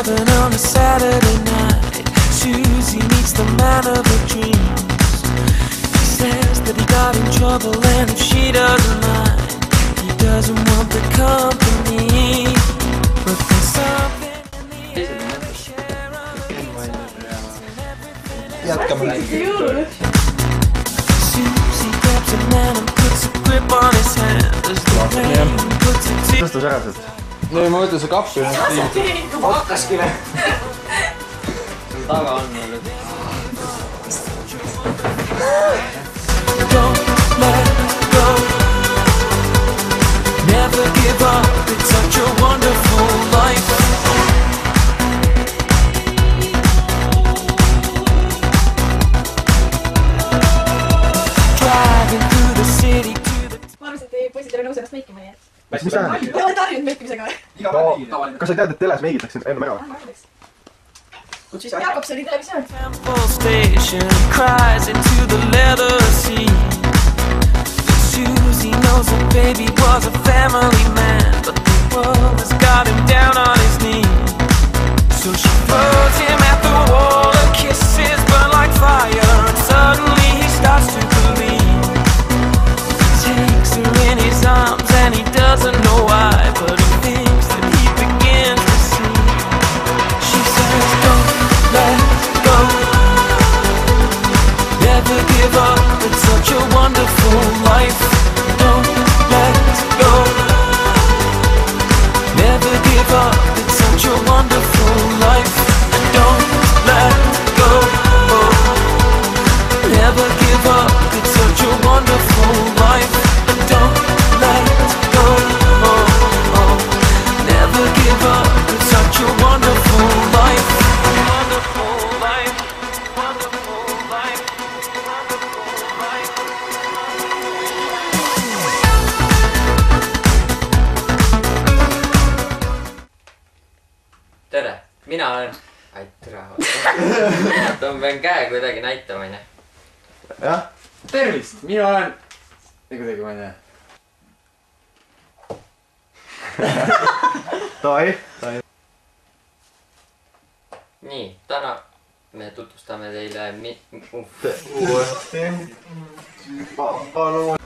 11 on a Saturday night. Susie meets the man of her dreams. He says that he got in trouble and if she doesn't mind, he doesn't want the company. But there's something in the air, they share a jätkame. Susie grabs a man and puts a grip on his hand as the rain puts it to... Tõstus ära sealt. Nee, ma võtan see kappi. Hakkaski või? Sul taga on veel. Don't let go. Never give up. It's such a wonderful life. Driving through the city to the... Ma arvasin, et teie poisid ei ole nõus ennast meikima, nii et... Mis tähendab? Ma olen tarjunud meikimisega või? Kas sa tead, et teles meigitakse enne mängama? Jakobsoni televisioon. Temple station cries into the leather sea. Susie knows her baby was a family man, but the world has got him down on his knees. So she throws him at the wall, her kisses burn like fire, and suddenly he starts to believe. He takes her in his arms and he doesn't know why, but he thinks that he begins to see. She says, don't let go. Never give up, it's such a wonderful life. Don't let go. Never give up, it's such a wonderful life. Don't let go. Never give up, it's such a wonderful life. Don't let go. Never give up, it's such a wonderful life. Wonderful life. Wonderful life. Wonderful life. Tere, mina olen... Ai, tere. Ma pean käe kuidagi näitama, onju. Jah? Tervist, mina olen... Nii kuidagi ma ei tea. Toi. Nii, täna me tutvustame teile... Palun.